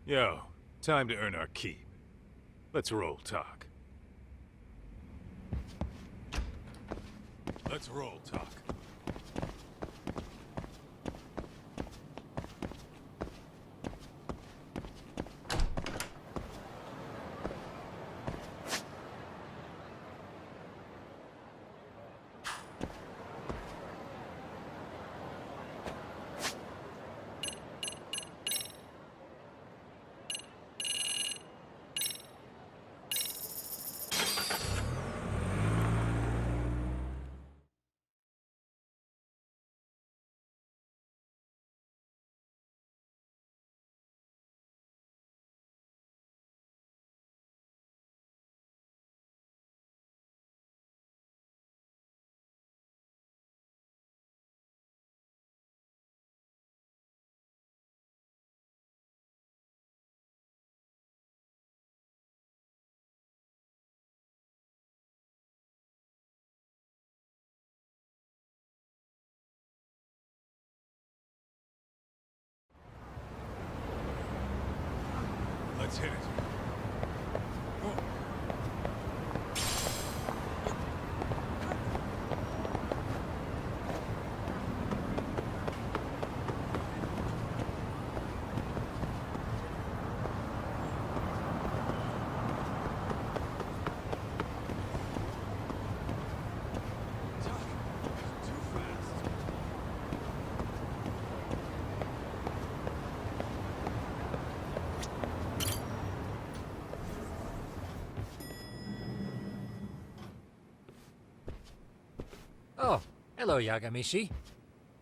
Yo, time to earn our keep. Let's roll talk. Let's roll talk. Let's hit it. Oh, hello, Yagamishi.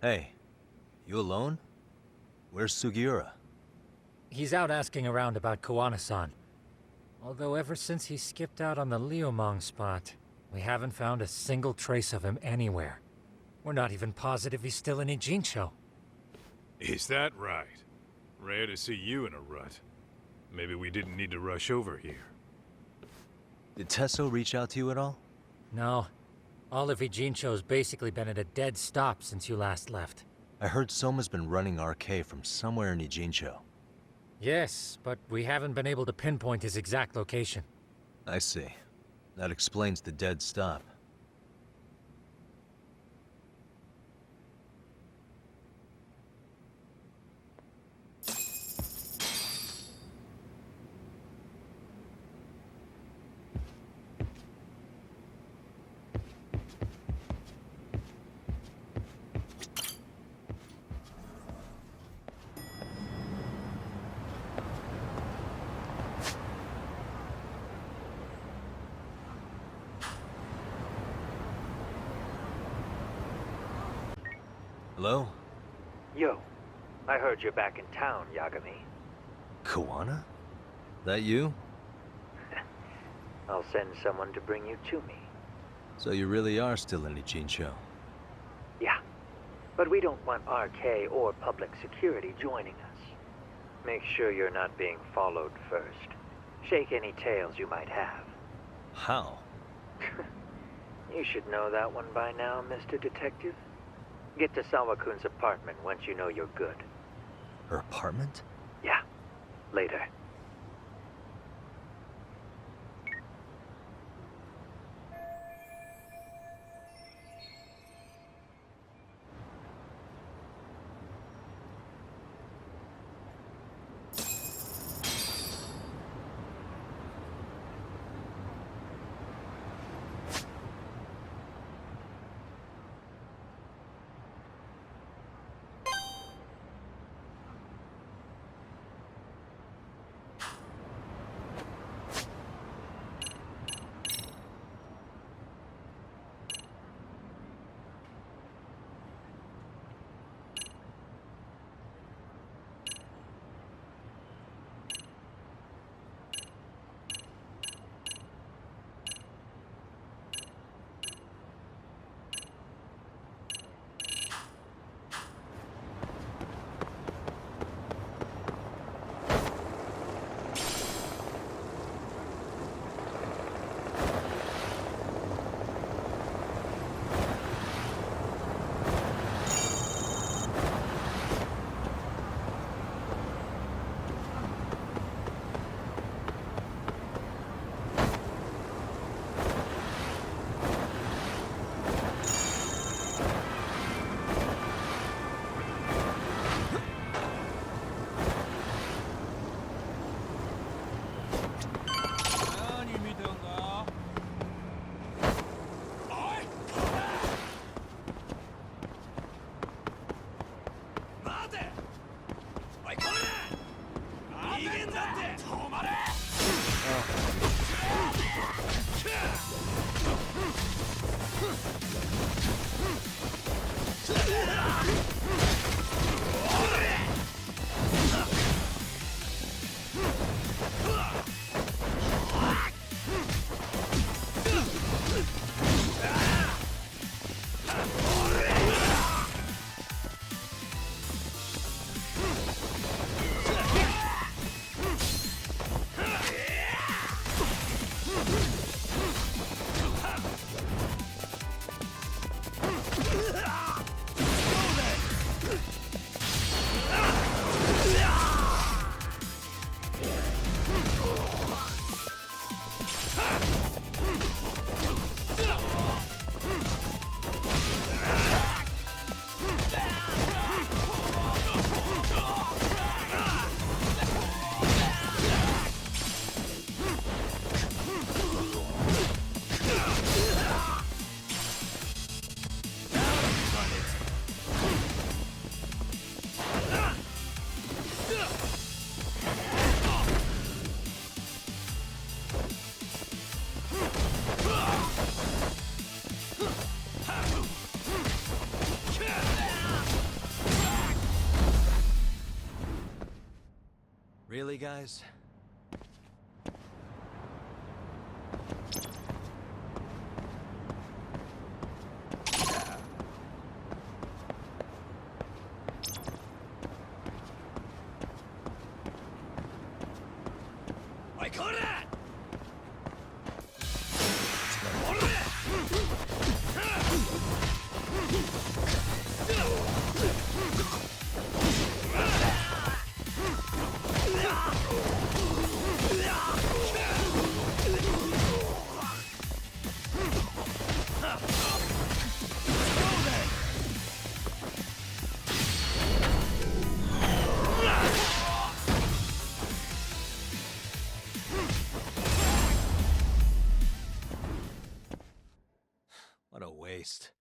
Hey, you alone? Where's Sugiura? He's out asking around about Koana-san. Although ever since he skipped out on the Liumang spot, we haven't found a single trace of him anywhere. We're not even positive he's still in Ijincho. Is that right? Rare to see you in a rut. Maybe we didn't need to rush over here. Did Tesso reach out to you at all? No. All of Ijincho's basically been at a dead stop since you last left. I heard Soma's been running RK from somewhere in Ijincho. Yes, but we haven't been able to pinpoint his exact location. I see. That explains the dead stop. Hello? Yo, I heard you're back in town, Yagami. Koana? That you? I'll send someone to bring you to me. So you really are still in Ijincho? Yeah, but we don't want RK or public security joining us. Make sure you're not being followed first. Shake any tails you might have. How? You should know that one by now, Mr. Detective. Get to Sawa-kun's apartment once you know you're good. Her apartment? Yeah, later. guys. What a waste.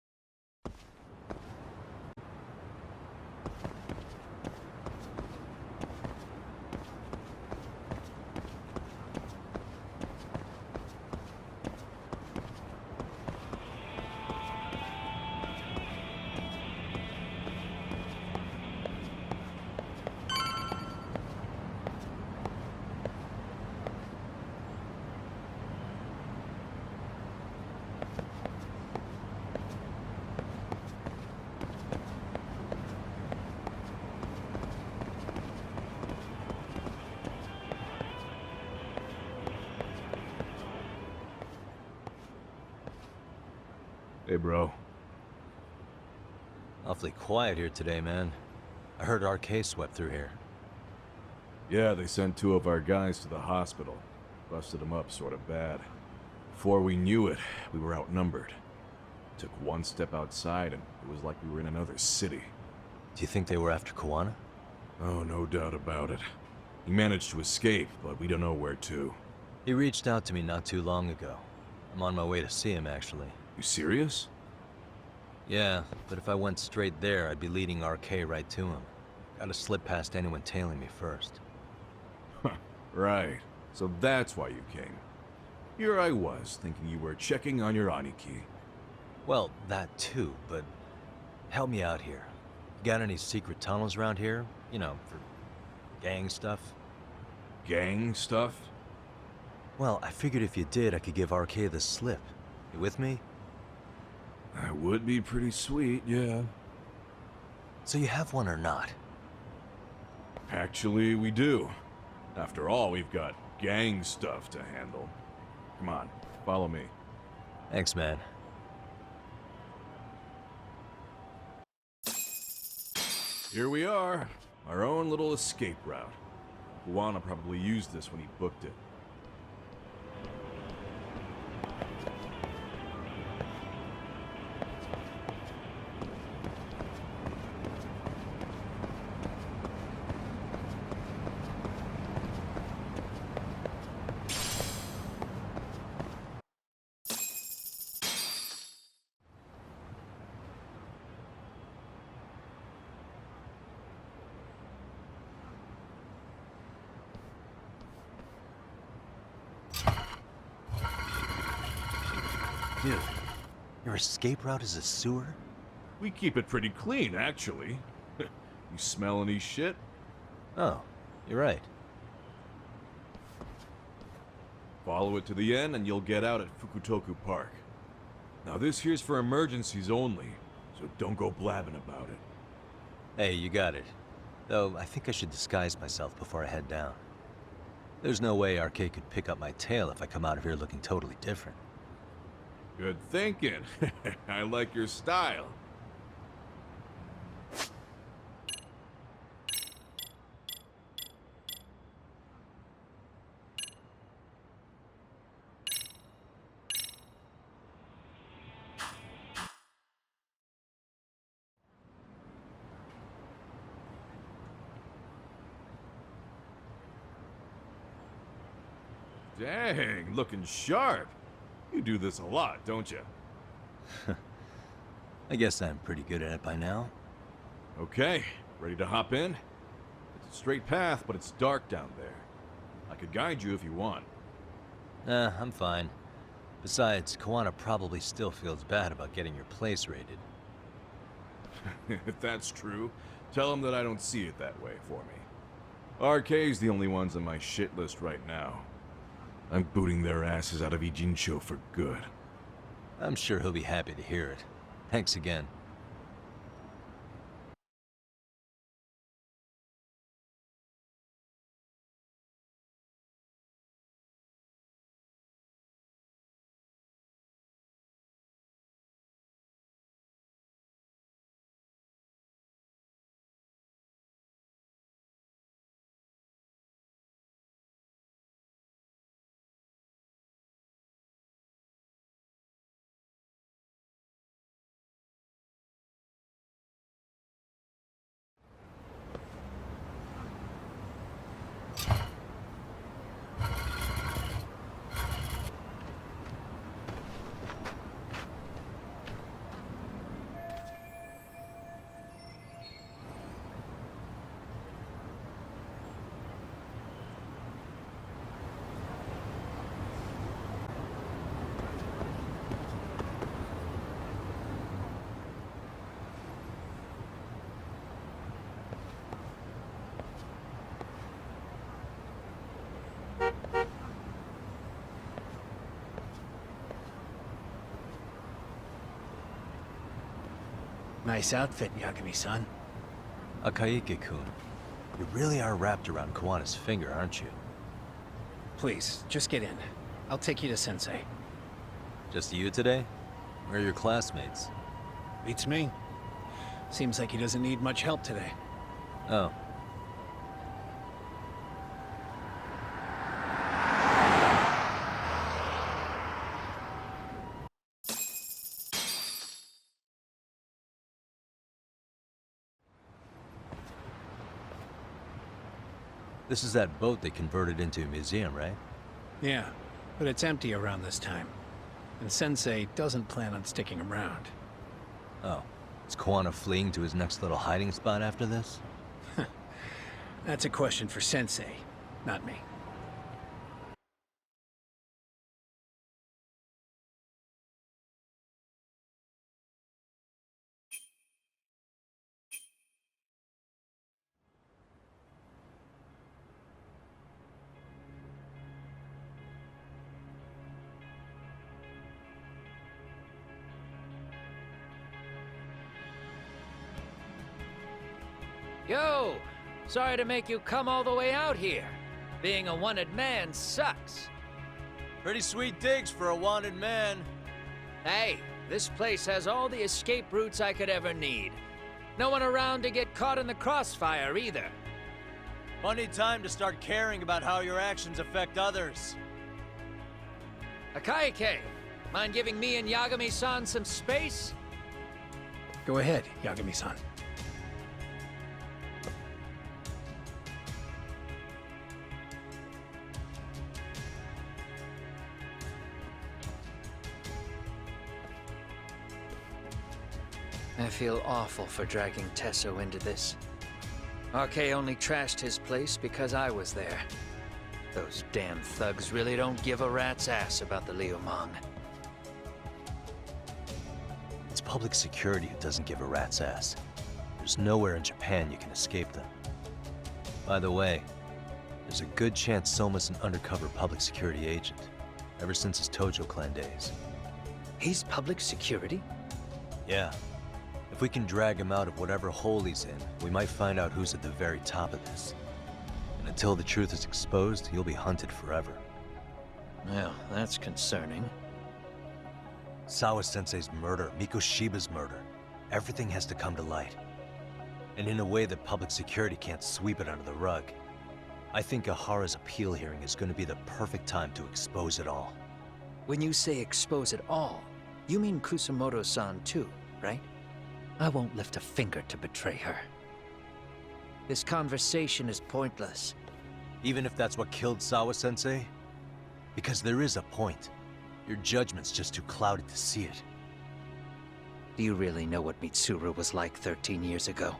Hey, bro. Awfully quiet here today, man. I heard RK swept through here. Yeah, they sent 2 of our guys to the hospital. Busted them up sort of bad. Before we knew it, we were outnumbered. Took one step outside and it was like we were in another city. Do you think they were after Koana? Oh, no doubt about it. He managed to escape, but we don't know where to. He reached out to me not too long ago. I'm on my way to see him, actually. You serious? Yeah, but if I went straight there, I'd be leading RK right to him. Gotta slip past anyone tailing me first. Right. So that's why you came. Here I was, thinking you were checking on your Aniki. Well, that too, but help me out here. Got any secret tunnels around here? You know, for gang stuff? Gang stuff? Well, I figured if you did, I could give RK the slip. You with me? That would be pretty sweet, yeah. So you have one or not? Actually, we do. After all, we've got gang stuff to handle. Come on, follow me. Thanks, man. Here we are, our own little escape route. Koana probably used this when he booked it. Dude, your escape route is a sewer? We keep it pretty clean, actually. You smell any shit? Oh, you're right. Follow it to the end and you'll get out at Fukutoku Park. Now this here's for emergencies only, so don't go blabbing about it. Hey, you got it. Though, I think I should disguise myself before I head down. There's no way RK could pick up my tail if I come out of here looking totally different. Good thinking. I like your style. Dang, looking sharp. You do this a lot, don't you? I guess I'm pretty good at it by now. Okay, ready to hop in? It's a straight path, but it's dark down there. I could guide you if you want. Nah, I'm fine. Besides, Koana probably still feels bad about getting your place raided. If that's true, tell him that I don't see it that way for me. RK's the only ones on my shit list right now. I'm booting their asses out of Ijincho for good. I'm sure he'll be happy to hear it. Thanks again. Nice outfit, Yagami-san. Akaike-kun, you really are wrapped around Kawana's finger, aren't you? Please, just get in. I'll take you to Sensei. Just you today? Where are your classmates? Beats me. Seems like he doesn't need much help today. Oh. This is that boat they converted into a museum, right? Yeah, but it's empty around this time. And Sensei doesn't plan on sticking around. Oh. Is Kawana fleeing to his next little hiding spot after this? That's a question for Sensei, not me. Yo! Sorry to make you come all the way out here. Being a wanted man sucks. Pretty sweet digs for a wanted man. Hey, this place has all the escape routes I could ever need. No one around to get caught in the crossfire either. Funny time to start caring about how your actions affect others. Akaike, mind giving me and Yagami-san some space? Go ahead, Yagami-san. I feel awful for dragging Tesso into this. RK only trashed his place because I was there. Those damn thugs really don't give a rat's ass about the Liumang. It's public security who doesn't give a rat's ass. There's nowhere in Japan you can escape them. By the way, there's a good chance Soma's an undercover public security agent, ever since his Tojo clan days. He's public security? Yeah. If we can drag him out of whatever hole he's in, we might find out who's at the very top of this. And until the truth is exposed, he'll be hunted forever. Well, that's concerning. Sawa-sensei's murder, Mikoshiba's murder. Everything has to come to light. And in a way that public security can't sweep it under the rug. I think Ahara's appeal hearing is going to be the perfect time to expose it all. When you say expose it all, you mean Kusamoto-san too, right? I won't lift a finger to betray her. This conversation is pointless. Even if that's what killed Sawa-sensei? Because there is a point. Your judgment's just too clouded to see it. Do you really know what Mitsuru was like 13 years ago?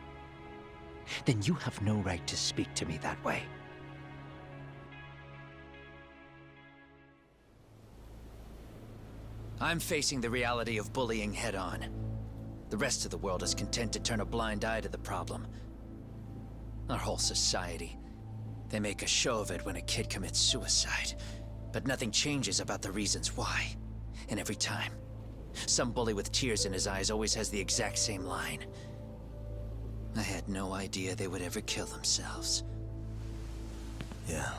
Then you have no right to speak to me that way. I'm facing the reality of bullying head-on. The rest of the world is content to turn a blind eye to the problem. Our whole society. They make a show of it when a kid commits suicide, but nothing changes about the reasons why. And every time, some bully with tears in his eyes always has the exact same line. I had no idea they would ever kill themselves. Yeah.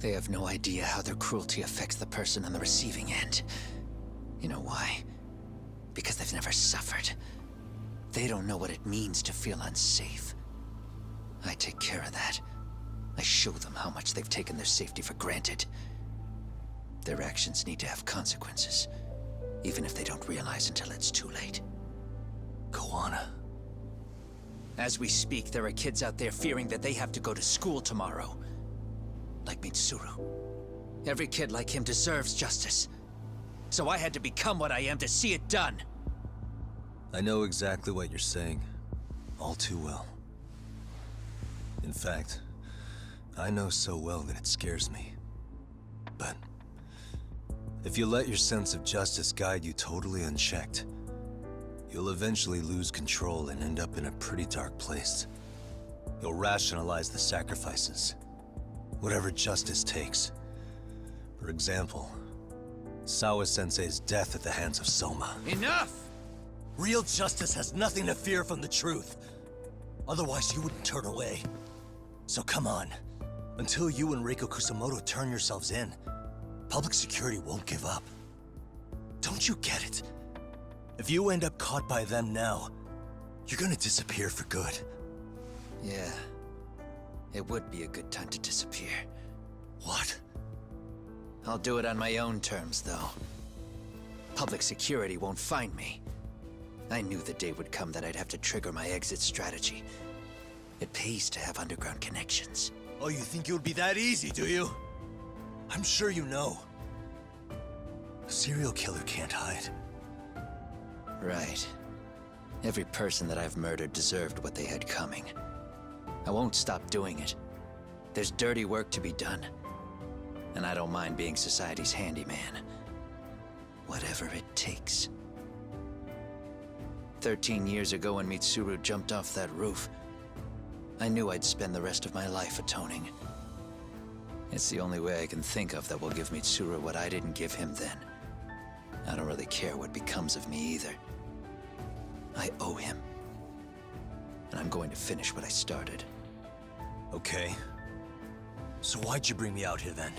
They have no idea how their cruelty affects the person on the receiving end. You know why? Because they've never suffered. They don't know what it means to feel unsafe. I take care of that. I show them how much they've taken their safety for granted. Their actions need to have consequences, even if they don't realize until it's too late. Koana. As we speak, there are kids out there fearing that they have to go to school tomorrow. Like Mitsuru. Every kid like him deserves justice. So I had to become what I am to see it done. I know exactly what you're saying. All too well. In fact, I know so well that it scares me. But if you let your sense of justice guide you totally unchecked, you'll eventually lose control and end up in a pretty dark place. You'll rationalize the sacrifices, whatever justice takes. For example, Sawa-sensei's death at the hands of Soma. Enough! Real justice has nothing to fear from the truth. Otherwise, you wouldn't turn away. So come on. Until you and Reiko Kusamoto turn yourselves in, public security won't give up. Don't you get it? If you end up caught by them now, you're gonna disappear for good. Yeah. It would be a good time to disappear. What? I'll do it on my own terms, though. Public security won't find me. I knew the day would come that I'd have to trigger my exit strategy. It pays to have underground connections. Oh, you think it would be that easy, do you? I'm sure you know. A serial killer can't hide. Right. Every person that I've murdered deserved what they had coming. I won't stop doing it. There's dirty work to be done. And I don't mind being society's handyman. Whatever it takes. 13 years ago when Mitsuru jumped off that roof, I knew I'd spend the rest of my life atoning. It's the only way I can think of that will give Mitsuru what I didn't give him then. I don't really care what becomes of me either. I owe him. And I'm going to finish what I started. Okay. So why'd you bring me out here then?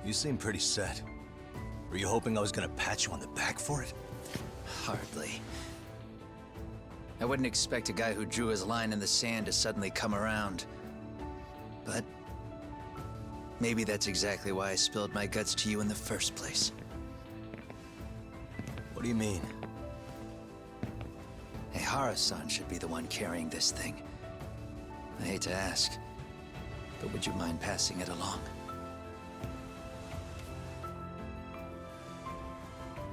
You seem pretty set. Were you hoping I was gonna pat you on the back for it? Hardly. I wouldn't expect a guy who drew his line in the sand to suddenly come around. But maybe that's exactly why I spilled my guts to you in the first place. What do you mean? Ehara-san should be the one carrying this thing. I hate to ask, but would you mind passing it along?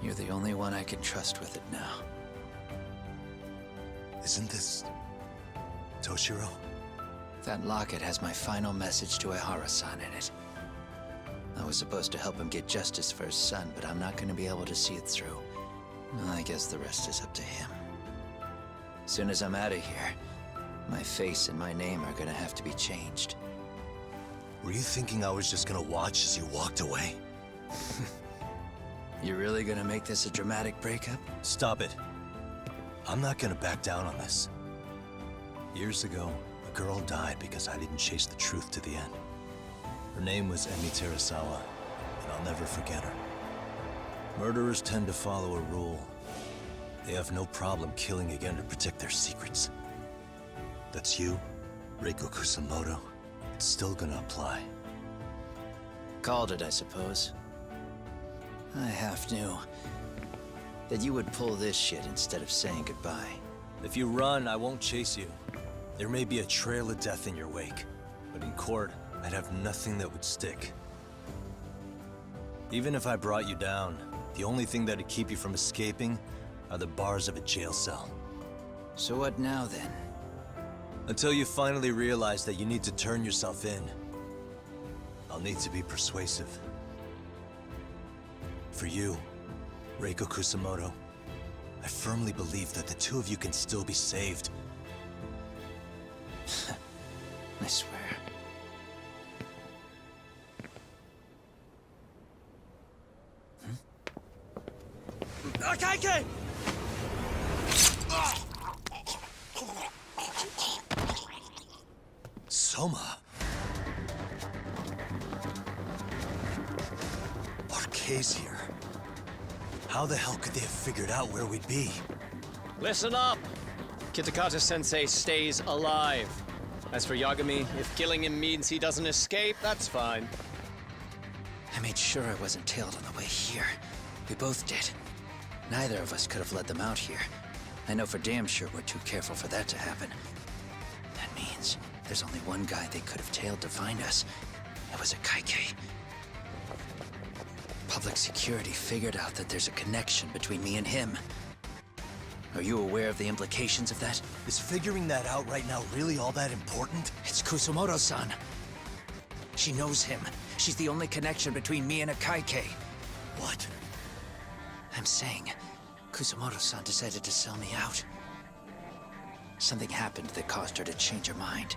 You're the only one I can trust with it now. Isn't this... Toshiro? That locket has my final message to Ehara-san in it. I was supposed to help him get justice for his son, but I'm not going to be able to see it through. I guess the rest is up to him. As soon as I'm out of here, my face and my name are gonna have to be changed. Were you thinking I was just gonna watch as you walked away? You really gonna make this a dramatic breakup? Stop it. I'm not gonna back down on this. Years ago, a girl died because I didn't chase the truth to the end. Her name was Emi Terasawa, and I'll never forget her. Murderers tend to follow a rule. They have no problem killing again to protect their secrets. That's you, Reiko Kusamoto. It's still gonna apply. Called it, I suppose. I half knew that you would pull this shit instead of saying goodbye. If you run, I won't chase you. There may be a trail of death in your wake, but in court, I'd have nothing that would stick. Even if I brought you down, the only thing that'd keep you from escaping are the bars of a jail cell. So what now, then? Until you finally realize that you need to turn yourself in, I'll need to be persuasive. For you, Reiko Kusamoto, I firmly believe that the two of you can still be saved. I swear. Akaike! Soma. RK's here. How the hell could they have figured out where we'd be? Listen up! Kitakata-sensei stays alive. As for Yagami, if killing him means he doesn't escape, that's fine. I made sure I wasn't tailed on the way here. We both did. Neither of us could have led them out here. I know for damn sure we're too careful for that to happen. That means there's only one guy they could have tailed to find us. It was a Kaike. Public security figured out that there's a connection between me and him. Are you aware of the implications of that? Is figuring that out right now really all that important? It's Kusumoto-san. She knows him. She's the only connection between me and a Kaike. What? I'm saying, Kusumoto-san decided to sell me out. Something happened that caused her to change her mind.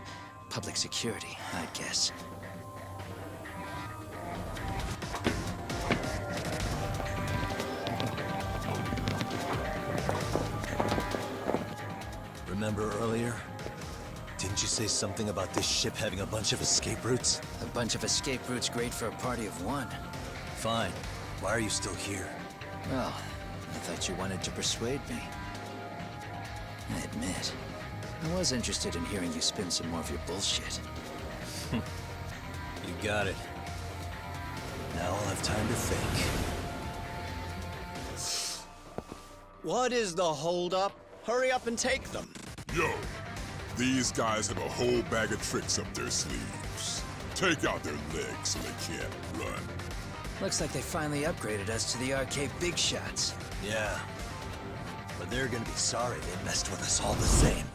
Public security, I'd guess. Remember earlier? Didn't you say something about this ship having a bunch of escape routes? A bunch of escape routes great for a party of one. Fine. Why are you still here? Well, I thought you wanted to persuade me. I admit, I was interested in hearing you spin some more of your bullshit. You got it. Now I'll have time to think. What is the holdup? Hurry up and take them. Yo, these guys have a whole bag of tricks up their sleeves. Take out their legs so they can't run. Looks like they finally upgraded us to the arcade big shots. Yeah. But they're gonna be sorry they messed with us all the same.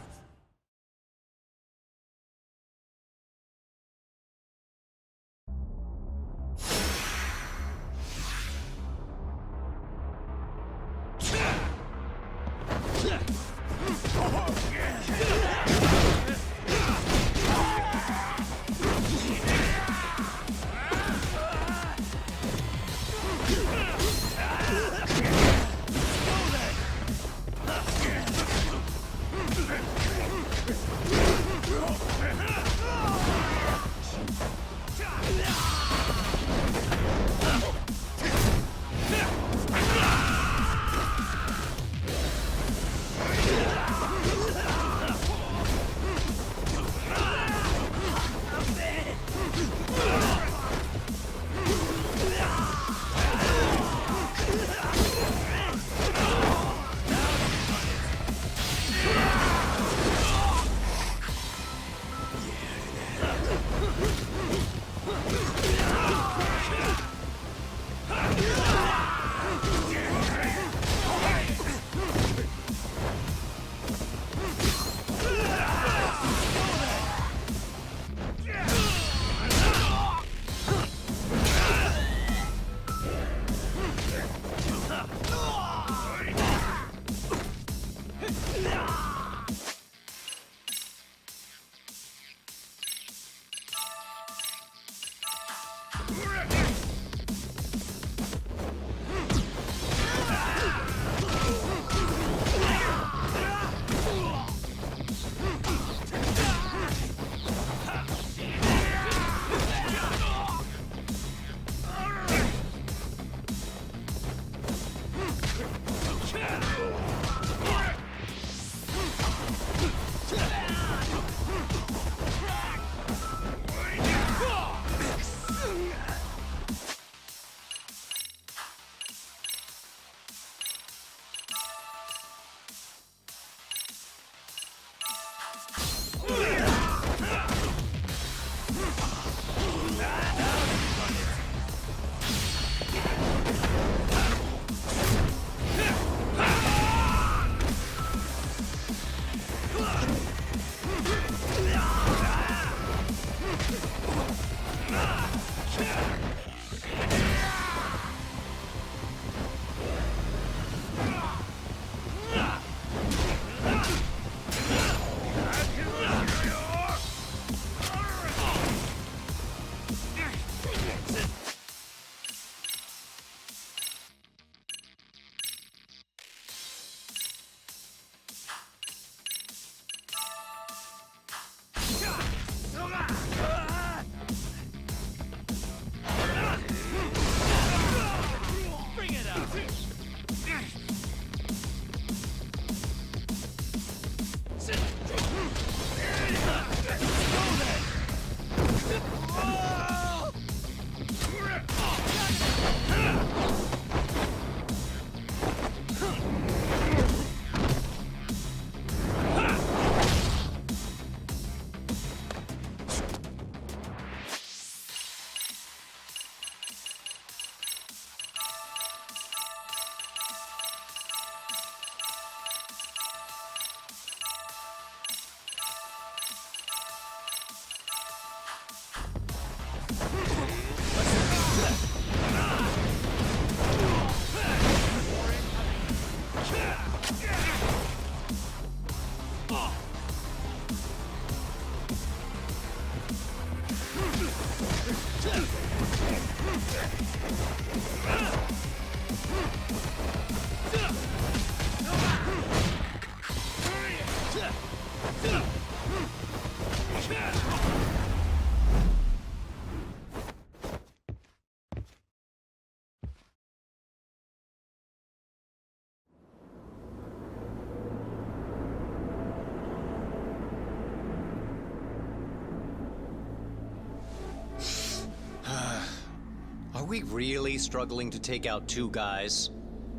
we really struggling to take out 2 guys?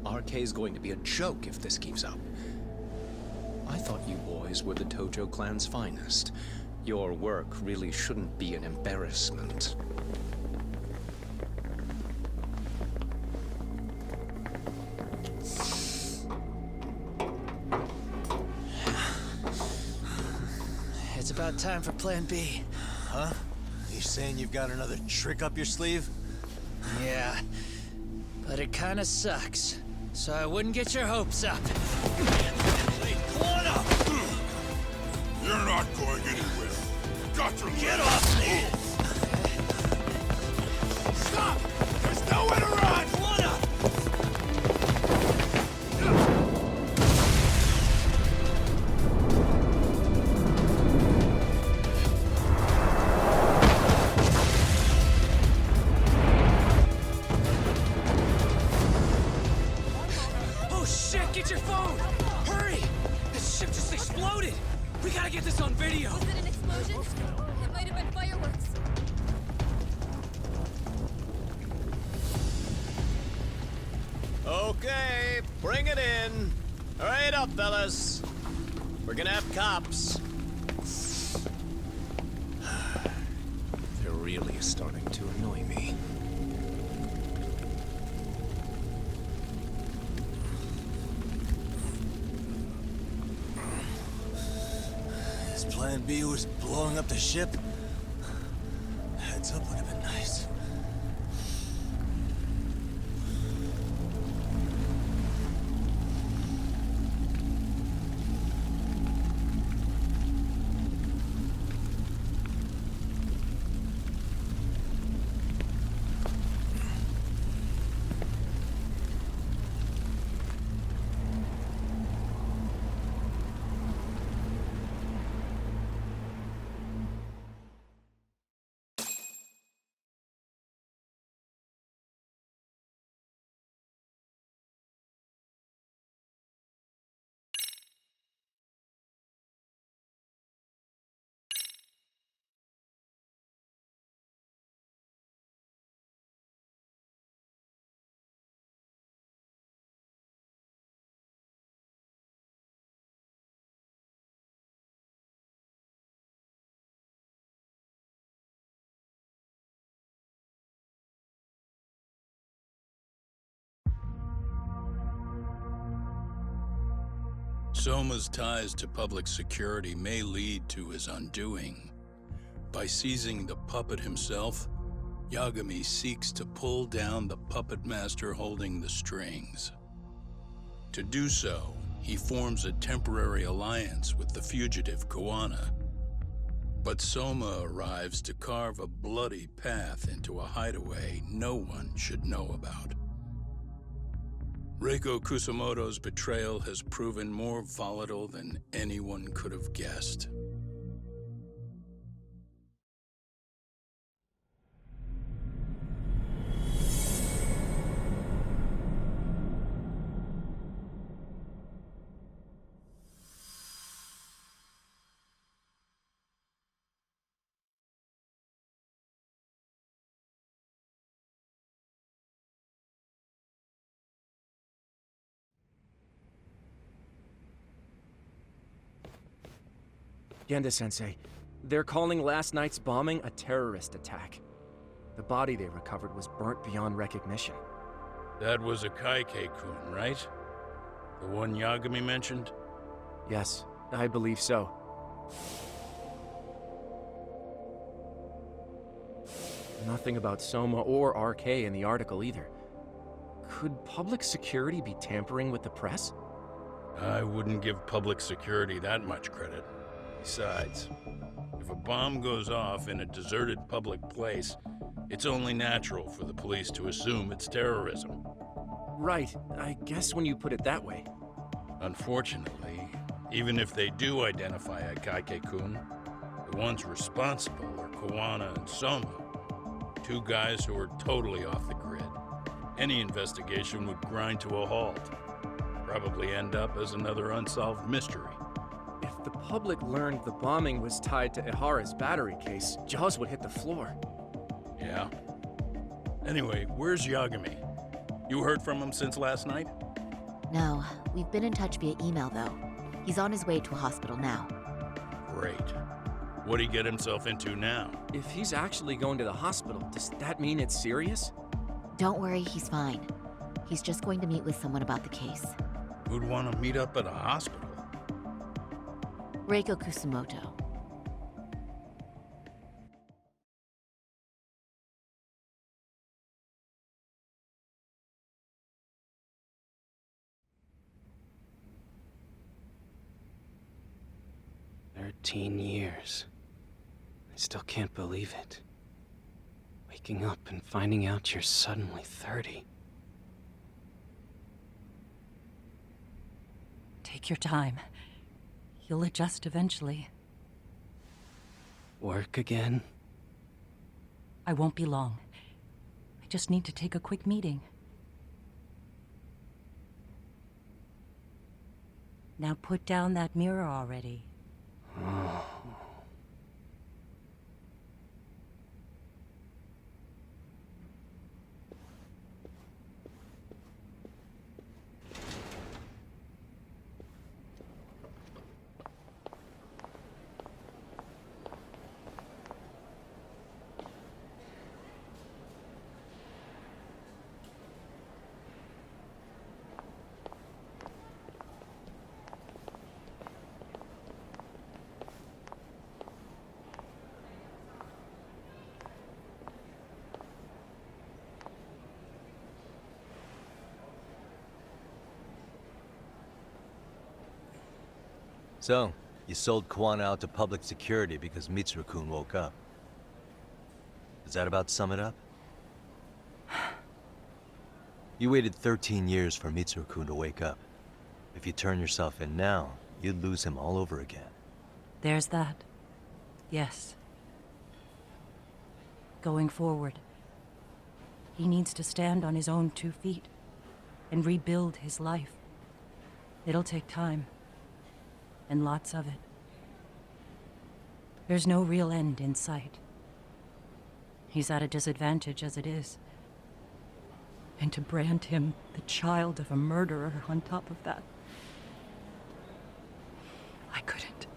RK's going to be a joke if this keeps up. I thought you boys were the Tojo clan's finest. Your work really shouldn't be an embarrassment. It's about time for Plan B. Huh? You saying you've got another trick up your sleeve? Yeah, but it kinda sucks. So I wouldn't get your hopes up. You're not going anywhere. Got your Get off me! Stop! There's nowhere to run! Oh shit, get your phone! Hurry! This ship just exploded! We gotta get this on video! Was it an explosion? It might have been fireworks. Okay, bring it in. Hurry it up, fellas. We're gonna have cops. They're really starting to annoy me. His plan B was blowing up the ship? Heads up would have been nice. Soma's ties to public security may lead to his undoing. By seizing the puppet himself, Yagami seeks to pull down the puppet master holding the strings. To do so, he forms a temporary alliance with the fugitive Kuwana. But Soma arrives to carve a bloody path into a hideaway no one should know about. Reiko Kusamoto's betrayal has proven more volatile than anyone could have guessed. Genda-sensei, they're calling last night's bombing a terrorist attack. The body they recovered was burnt beyond recognition. That was a Kaike-kun, right? The one Yagami mentioned? Yes, I believe so. Nothing about Soma or RK in the article either. Could public security be tampering with the press? I wouldn't give public security that much credit. Besides, if a bomb goes off in a deserted public place, it's only natural for the police to assume it's terrorism. Right, I guess when you put it that way. Unfortunately, even if they do identify a Kaike-kun, the ones responsible are Kuwana and Soma, 2 guys who are totally off the grid. Any investigation would grind to a halt, probably end up as another unsolved mystery. If the public learned the bombing was tied to Ihara's battery case, jaws would hit the floor. Yeah. Anyway, where's Yagami? You heard from him since last night? No, we've been in touch via email, though. He's on his way to a hospital now. Great. What'd he get himself into now? If he's actually going to the hospital, does that mean it's serious? Don't worry, he's fine. He's just going to meet with someone about the case. Who'd want to meet up at a hospital? Reiko Kusumoto. Years. I still can't believe it. Waking up and finding out you're suddenly 30. Take your time. You'll adjust eventually. Work again? I won't be long. I just need to take a quick meeting. Now put down that mirror already. Oh. So, you sold Kuwana out to public security because Mitsuru-kun woke up. Does that about sum it up? You waited 13 years for Mitsuru-kun to wake up. If you turn yourself in now, you'd lose him all over again. There's that. Yes. Going forward, he needs to stand on his own 2 feet and rebuild his life. It'll take time. And lots of it. There's no real end in sight. He's at a disadvantage as it is. And to brand him the child of a murderer on top of that, I couldn't.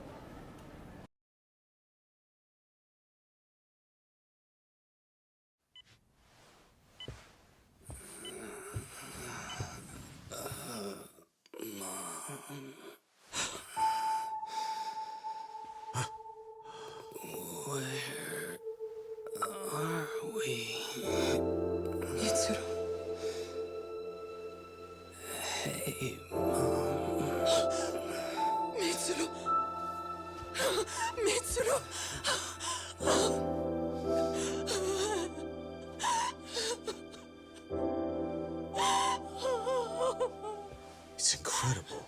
Mitsuru. Hey, Mom. Mitsuru! Mitsuru! It's incredible.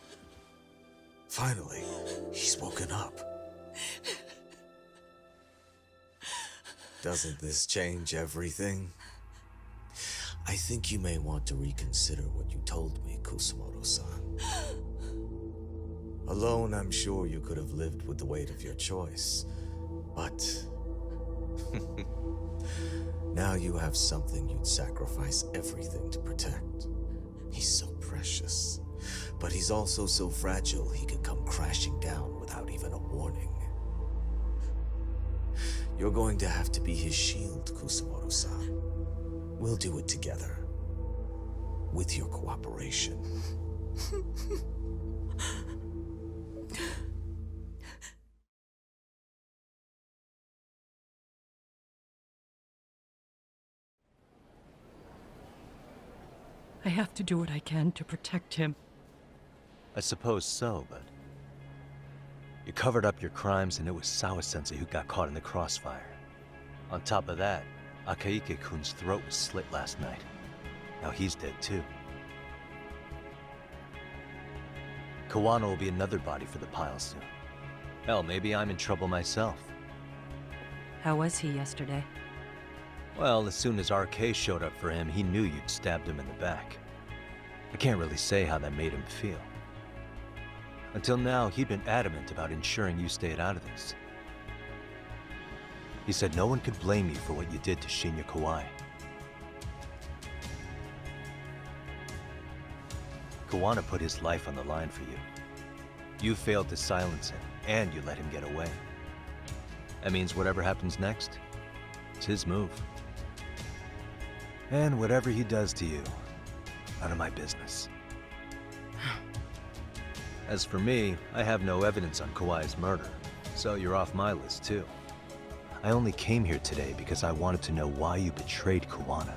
Finally, he's woken up. Doesn't this change everything? I think you may want to reconsider what you told me, Kusumoto-san. Alone, I'm sure you could have lived with the weight of your choice. But... now you have something you'd sacrifice everything to protect. He's so precious. But he's also so fragile he could come crashing down without even a warning. You're going to have to be his shield, Kusumoto-san. We'll do it together. With your cooperation. I have to do what I can to protect him. I suppose so, but... you covered up your crimes and it was Sawa-sensei who got caught in the crossfire. On top of that, Akaike-kun's throat was slit last night. Now he's dead too. Kawano will be another body for the pile soon. Hell, maybe I'm in trouble myself. How was he yesterday? Well, as soon as RK showed up for him, he knew you'd stabbed him in the back. I can't really say how that made him feel. Until now, he'd been adamant about ensuring you stayed out of this. He said no one could blame you for what you did to Shinya Kawai. Kawana put his life on the line for you. You failed to silence him, and you let him get away. That means whatever happens next, it's his move. And whatever he does to you, none of my business. As for me, I have no evidence on Kawai's murder, so you're off my list too. I only came here today because I wanted to know why you betrayed Kawana.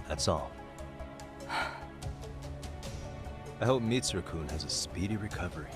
That's all. I hope Mitsuru-kun has a speedy recovery.